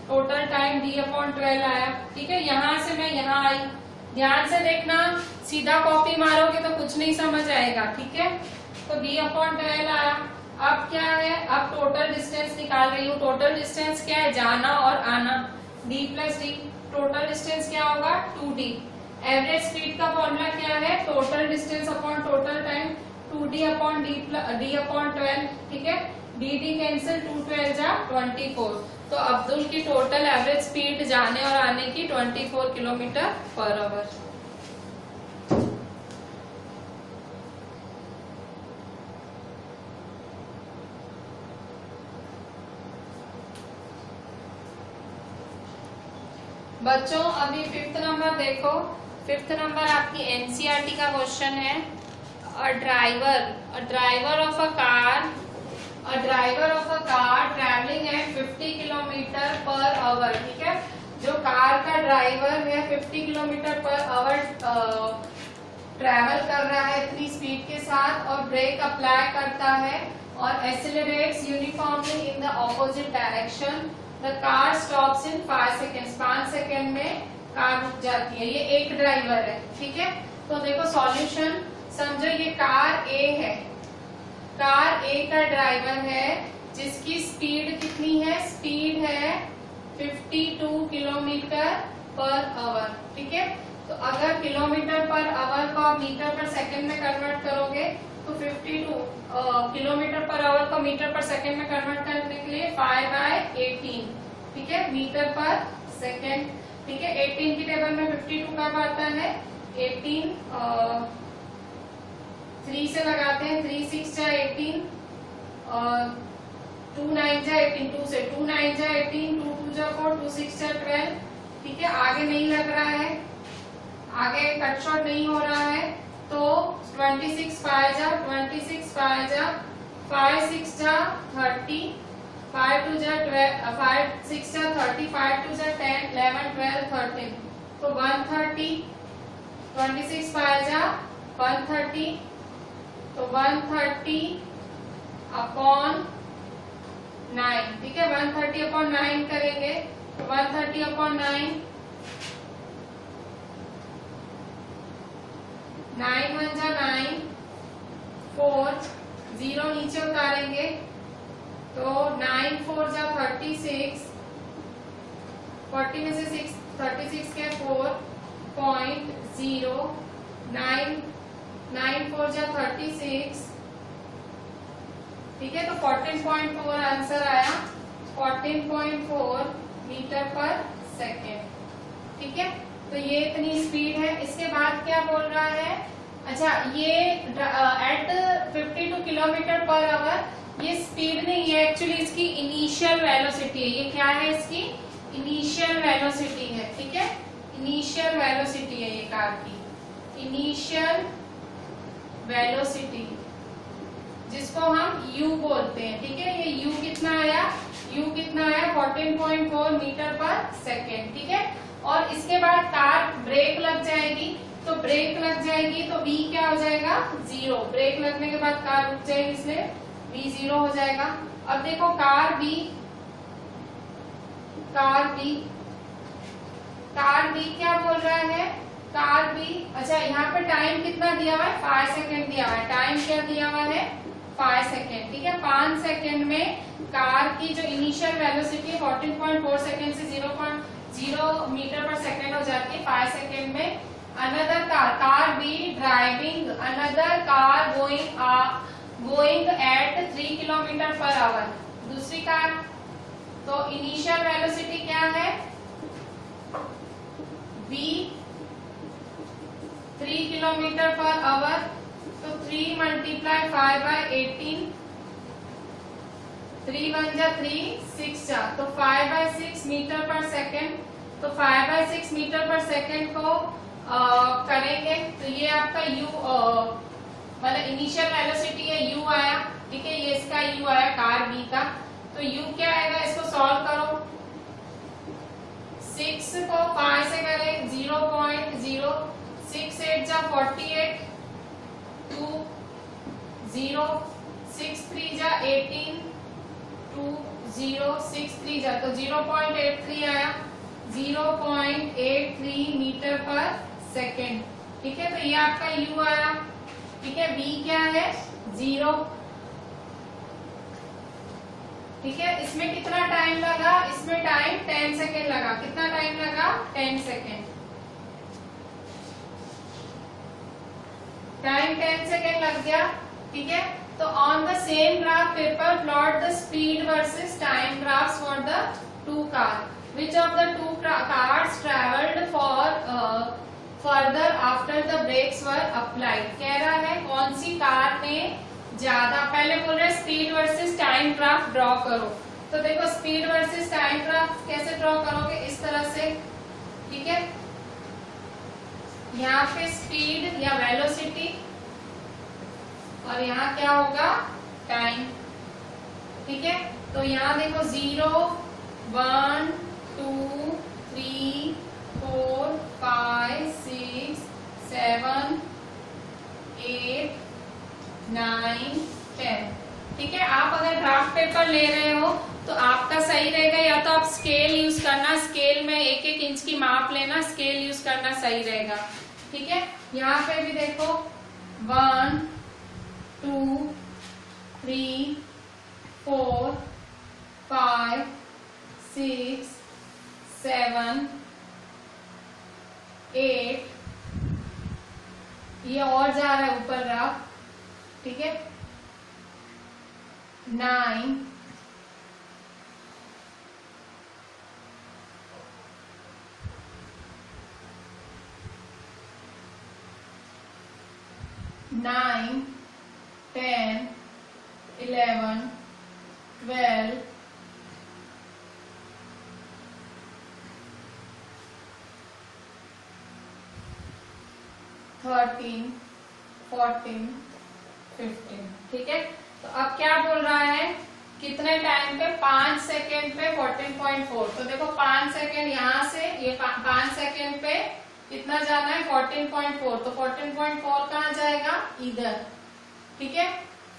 टोटल टाइम d अपॉन 12 आया। ठीक है, यहाँ से मैं यहाँ आई, ध्यान से देखना, सीधा कॉपी मारोगे तो कुछ नहीं समझ आएगा। ठीक है, तो d अपॉन 12 आया। अब क्या है, अब टोटल डिस्टेंस निकाल रही हूँ। टोटल डिस्टेंस क्या है, जाना और आना, d plus D, total distance क्या होगा 2d। एवरेज स्पीड का फॉर्मूला क्या है, total distance upon total time, 2d upon d upon 12। ठीक है, dd कैंसिल, 2 12 जा 24। तो अब्दुल की टोटल एवरेज स्पीड जाने और आने की 24 किलोमीटर पर आवर। बच्चों अभी 5th नंबर देखो। 5th नंबर आपकी एनसीईआरटी का क्वेश्चन है। A driver of a car travelling eight 50 kilometre per our. ठीक है, जो कार का ड्राइवर है 50 किलोमीटर पर आवर ट्रैवल कर रहा है इतनी स्पीड के साथ, और ब्रेक अप्लाई करता है और accelerates uniformly in the opposite direction. The car stops in 5 seconds, 5 second में कार रुक जाती है। ये एक ड्राइवर है। ठीक है, तो देखो सॉल्यूशन समझो, ये कार ए है, कार ए का ड्राइवर है जिसकी स्पीड कितनी है, स्पीड है 52 किलोमीटर पर आवर। ठीक है, तो अगर किलोमीटर पर आवर को आप मीटर पर सेकंड में कन्वर्ट करोगे तो 52 किलोमीटर पर आवर को मीटर पर सेकंड में कन्वर्ट करने के लिए 5/18। ठीक है, मीटर पर सेकंड। ठीक है, 18 की टेबल में 52 कब आता है, 18 3 से लगाते हैं, 3 6 जा 18, 2 9 जा 18, 2 से 2 9 जा 18, 2 2 जा 4, 2 6 जा 12। ठीक है, आगे नहीं लग रहा है, आगे कट शॉर्ट नहीं हो रहा है, तो 26 5 जा 26 5 जा 5 6 जा 30, 5 2 जा 12, 5 6 जा 30, 5 2 जा 10, 11 12 13, तो 130, 26 5 जा 130, तो 130 अपॉन 9, ठीक है, 130 अपॉन 9 करेंगे, तो 130 अपॉन 9, 9 1 जा 9, 4, 0 नीचे उतारेंगे, तो 9 4 जा 36, 40 में से 6 36 के 4.0, 9 4 जा 36, ठीक है, तो 14.4 आंसर आया, 14.4 मीटर पर सेकेंड, ठीक है। तो ये इतनी स्पीड है। इसके बाद क्या बोल रहा है, अच्छा ये एट 52 किलोमीटर पर आवर, ये स्पीड नहीं है एक्चुअली, इसकी इनिशियल वेलोसिटी है। ये क्या है, इसकी इनिशियल वेलोसिटी है, ठीक है, इनिशियल वेलोसिटी है ये कार की, इनिशियल वेलोसिटी जिसको हम u बोलते हैं, ठीक है। ये u कितना आया, u कितना आया 14.4 मीटर पर सेकेंड, ठीक है। और इसके बाद कार ब्रेक लग जाएगी, तो ब्रेक लग जाएगी तो v क्या हो जाएगा, 0। ब्रेक लगने के बाद कार रुक जाएगी, इसलिए v 0 हो जाएगा। अब देखो कार b क्या बोल रहा है, कार b, अच्छा यहाँ पे टाइम कितना दिया हुआ है, 5 सेकेंड दिया हुआ है, टाइम क्या दिया हुआ है, 5 सेकेंड, ठीक है। 5 सेकेंड में कार की जो इनिशियल वेलोसिटी है 14.4 सेकेंड से 0.0 मीटर पर सेकेंड हो जाती है 5 सेकेंड में। Another car B driving, another car going at 3 kilometre per hour, दूसरी कार, तो इनिशियल वेलोसिटी क्या है, v 3 किलोमीटर पर आवर, तो 3 मल्टीप्लाई 5/18, 3 1 जा 3, 6 जा, तो 5/6 मीटर पर सेकेंड, तो 5/6 मीटर पर सेकेंड को करेंगे, तो ये आपका u मतलब इनिशियल वेलोसिटी है u आया, ठीक है, ये इसका u आया कार b का, तो u क्या आएगा, इसको सॉल्व करो, 6 को 5 से करें 0.0, 6 8 जा 48, 2 0, 6 3 जा 18, 2 0, 6 3 जा, तो 0.83 आया, 0.83 मीटर पर सेकेंड, ठीक है। तो ये आपका u आया, ठीक है, v क्या है, 0, ठीक है। इसमें कितना टाइम लगा, इसमें टाइम 10 सेकेंड लगा, कितना टाइम लगा, 10 सेकेंड, टाइम 10 सेकेंड लग गया, ठीक है। तो on the same graph paper plot the speed versus time graphs for the two car, which of the two cars travelled for further after the brakes were applied, कह रहा है कौन सी car ने ज्यादा, पहले बोल रहे speed versus time graph draw करो, तो देखो स्पीड वर्सेस टाइम ग्राफ कैसे ड्रॉ करोगे, इस तरह से, ठीक है। यहाँ पे स्पीड या वेलोसिटी और यहाँ क्या होगा, टाइम, ठीक है। तो यहाँ देखो 0 1 2 3 4 5 6 7 8 9 10, ठीक है। आप अगर ग्राफ पेपर ले रहे हो तो आपका सही रहेगा, या तो आप स्केल यूज करना, स्केल में 1-1 इंच की माप लेना, स्केल यूज करना सही रहेगा, ठीक है। यहाँ पे भी देखो 1 2 3 4 5 6 7 8, ये और जा रहा है ऊपर ग्राफ, ठीक है, 9 9 10 11 12 13 14 15, ठीक है। तो अब क्या बोल रहा है, कितने टाइम पे, 5 सेकेंड पे 14.4, तो देखो 5 सेकेंड यहाँ से, ये 5 सेकेंड पे कितना जाना है 14.4, तो 14.4 कहाँ जाएगा इधर, ठीक है।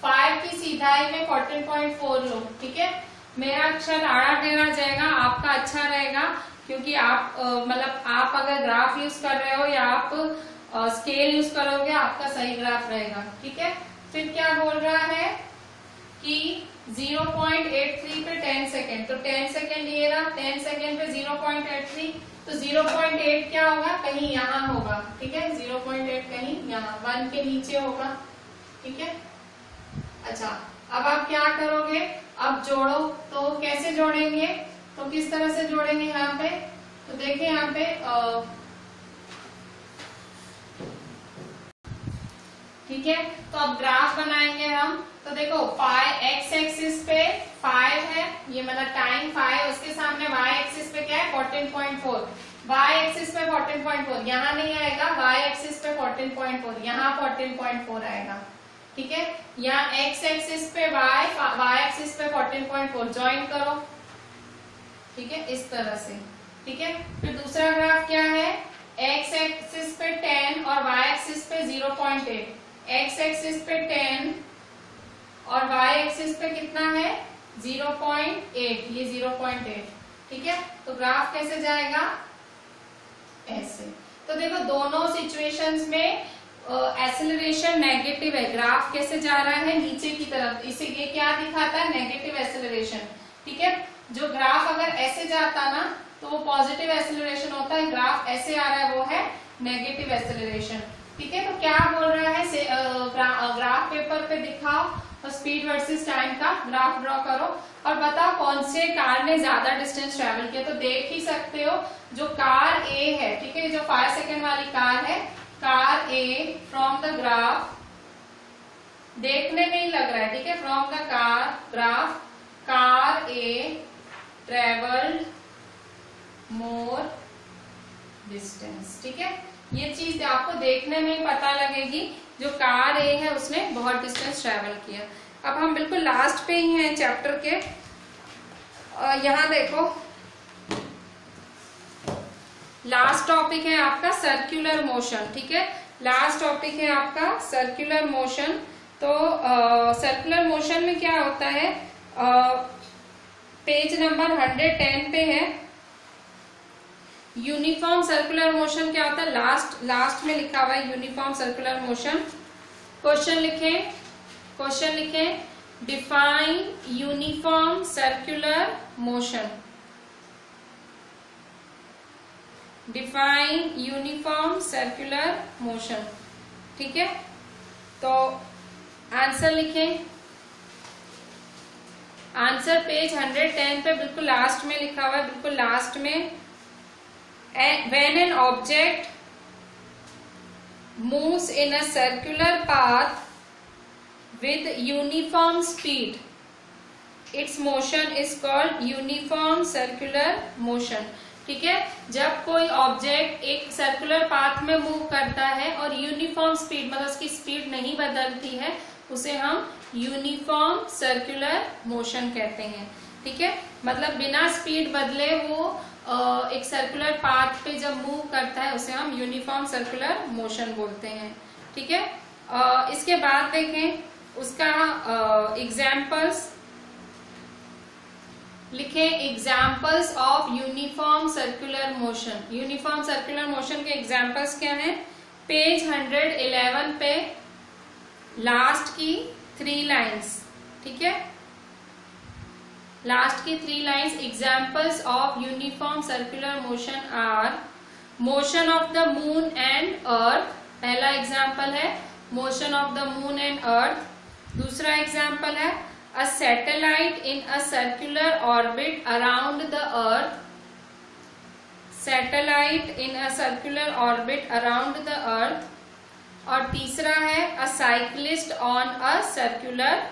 5 की सीधाई में 14.4 लो, ठीक है। मेरा अक्षर आड़ा टेढ़ा जाएगा, आपका अच्छा रहेगा, क्योंकि आप मतलब आप अगर ग्राफ यूज कर रहे हो या आप स्केल यूज करोगे आपका सही ग्राफ रहेगा, ठीक है। फिर क्या बोल रहा है कि 0.83 पे 10 सेकेंड, तो 10 सेकेंड ये रहा, 10 सेकेंड पे 0.83, तो 0.8 क्या होगा, कहीं यहाँ होगा, ठीक है। 0.8 कहीं यहाँ 1 के नीचे होगा, ठीक है। अच्छा, अब आप क्या करोगे, अब जोड़ो, तो कैसे जोड़ेंगे, तो किस तरह से जोड़ेंगे यहाँ पे, तो देखिए यहाँ पे ठीक है। तो अब ग्राफ बनाएंगे हम, तो देखो एक्स एक्सिस पे 5 है, ये मतलब टाइम 5, उसके सामने y एक्सिस पे क्या है 14.4, y एक्सिस पे 14.4 यहाँ नहीं आएगा, y एक्सिस पे 14.4 यहाँ 14.4 आएगा, ठीक है। यहाँ x एक्सिस पे y एक्सिस पे 14.4 ज्वाइन करो, ठीक है, इस तरह से, ठीक है। फिर दूसरा ग्राफ क्या है, x एक्सिस पे 10 और y एक्सिस पे 0.8, x एक्सिस पे 10 और y एक्सिस पे कितना है 0.8, ये 0.8, ठीक है। तो ग्राफ कैसे जाएगा, ऐसे। तो देखो दोनों सिचुएशंस में एक्सेलरेशन नेगेटिव है, ग्राफ कैसे जा रहा है नीचे की तरफ, इसे ये क्या दिखाता है, नेगेटिव एक्सेलरेशन, ठीक है। जो ग्राफ अगर ऐसे जाता ना तो वो पॉजिटिव एक्सेलरेशन होता है, ग्राफ ऐसे आ रहा है वो है नेगेटिव एक्सेलरेशन, ठीक है। तो क्या बोल रहा है, ग्राफ पेपर पे दिखाओ और स्पीड वर्सेस टाइम का ग्राफ ड्रॉ करो और बताओ कौन से कार ने ज्यादा डिस्टेंस ट्रेवल किया। तो देख ही सकते हो जो कार ए है, ठीक है, जो 5 सेकेंड वाली कार है, car A from the graph, देखने में ही लग रहा है, ठीक है, from the graph car A travelled more distance, ठीक है। ये चीज आपको देखने में ही पता लगेगी, जो कार ए है उसने बहुत डिस्टेंस ट्रेवल किया। अब हम बिल्कुल लास्ट पे ही हैं चैप्टर के, यहाँ देखो लास्ट टॉपिक है आपका सर्कुलर मोशन, ठीक है। लास्ट टॉपिक है आपका सर्कुलर मोशन। तो सर्कुलर मोशन में क्या होता है, पेज नंबर 110 पे है, यूनिफॉर्म सर्कुलर मोशन क्या होता है, लास्ट में लिखा हुआ है यूनिफॉर्म सर्कुलर मोशन। क्वेश्चन लिखें, define uniform circular motion, define uniform circular motion, ठीक है। तो आंसर लिखें, आंसर पेज 110 पे बिल्कुल लास्ट में लिखा हुआ है, बिल्कुल लास्ट में, when an object moves in a circular path with uniform speed, its motion is called uniform circular motion, ठीक है। जब कोई ऑब्जेक्ट एक सर्कुलर पाथ में मूव करता है और यूनिफॉर्म स्पीड मतलब उसकी स्पीड नहीं बदलती है, उसे हम यूनिफॉर्म सर्कुलर मोशन कहते हैं, ठीक है। मतलब बिना स्पीड बदले वो एक सर्कुलर पाथ पे जब मूव करता है उसे हम यूनिफॉर्म सर्कुलर मोशन बोलते हैं, ठीक है। इसके बाद देखें उसका एग्जाम्पल्स लिखें, examples of uniform circular motion. Uniform circular motion के एग्जाम्पल्स क्या हैं, पेज 111 पे लास्ट की 3 लाइन्स, ठीक है, लास्ट की 3 lines. Examples of uniform circular motion R motion of the moon and earth, पहला एग्जाम्पल है motion of the moon and earth. दूसरा एग्जाम्पल है a satellite in a circular orbit around the earth, satellite in a circular orbit around the earth. और तीसरा है अ cyclist on a circular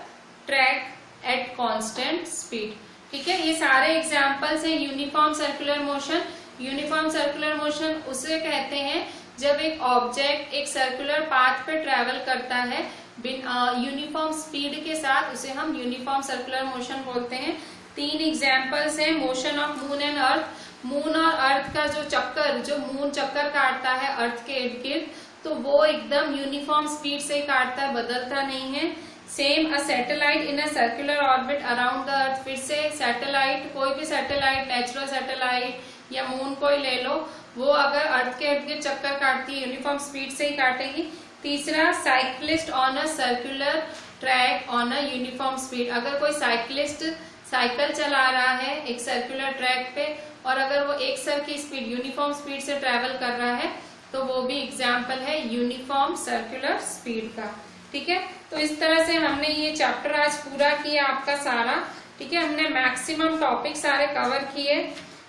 track at constant speed, ठीक है। ये सारे examples हैं uniform circular motion. Uniform circular motion उसे कहते हैं जब एक ऑब्जेक्ट एक सर्कुलर पाथ पे ट्रेवल करता है यूनिफॉर्म स्पीड के साथ, उसे हम यूनिफॉर्म सर्कुलर मोशन बोलते हैं। 3 एग्जाम्पल्स हैं motion of moon and earth, moon और अर्थ का जो चक्कर, जो मून चक्कर काटता है अर्थ के इर्द गिर्द, तो वो एकदम यूनिफॉर्म स्पीड से काटता है, बदलता नहीं है। Same a satellite in a circular orbit around the earth, फिर से सैटेलाइट, कोई भी सैटेलाइट, नेचुरल सैटेलाइट या मून कोई ले लो, वो अगर अर्थ के इर्द गिर्द चक्कर काटती है यूनिफॉर्म स्पीड से ही काटेगी। तीसरा, cyclist on a circular track on a uniform speed, अगर कोई साइक्लिस्ट साइकिल चला रहा है एक सर्कुलर ट्रैक पे और अगर वो एक सर की स्पीड यूनिफॉर्म स्पीड से ट्रेवल कर रहा है तो वो भी एग्जाम्पल है यूनिफॉर्म सर्कुलर स्पीड का। ठीक है, तो इस तरह से हमने ये चैप्टर आज पूरा किया आपका सारा। ठीक है, हमने मैक्सिमम टॉपिक सारे कवर किए।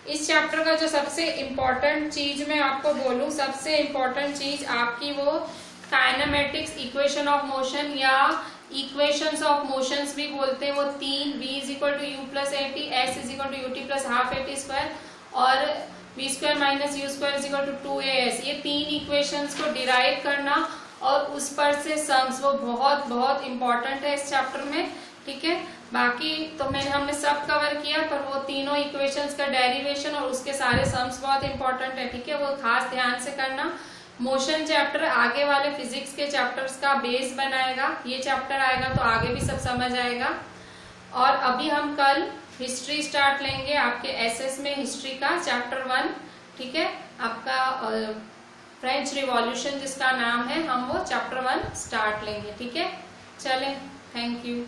इस चैप्टर का जो सबसे इम्पोर्टेंट चीज मैं आपको बोलूं, सबसे इम्पोर्टेंट चीज आपकी वो काइनेमेटिक्स इक्वेशन ऑफ मोशन या इक्वेशंस ऑफ मोशंस भी बोलते हैं, वो तीन, v is equal to u plus a t, s is equal to u t plus half a t square और v square minus u square is equal to 2as, ये तीन equations को derive करना और उस पर से सम्स, वो बहुत बहुत इंपॉर्टेंट है इस चैप्टर में। ठीक है, बाकी तो हमने सब कवर किया, पर वो तीनों इक्वेशंस का डेरिवेशन और उसके सारे सम्स बहुत इंपॉर्टेंट है। ठीक है, वो खास ध्यान से करना। मोशन चैप्टर आगे वाले फिजिक्स के चैप्टर्स का बेस बनाएगा, ये चैप्टर आएगा तो आगे भी सब समझ आएगा। और अभी हम कल हिस्ट्री स्टार्ट लेंगे आपके एसएस में, हिस्ट्री का चैप्टर 1। ठीक है, आपका फ्रेंच रिवॉल्यूशन जिसका नाम है, हम वो चैप्टर 1 स्टार्ट लेंगे। ठीक है, चलें, थैंक यू।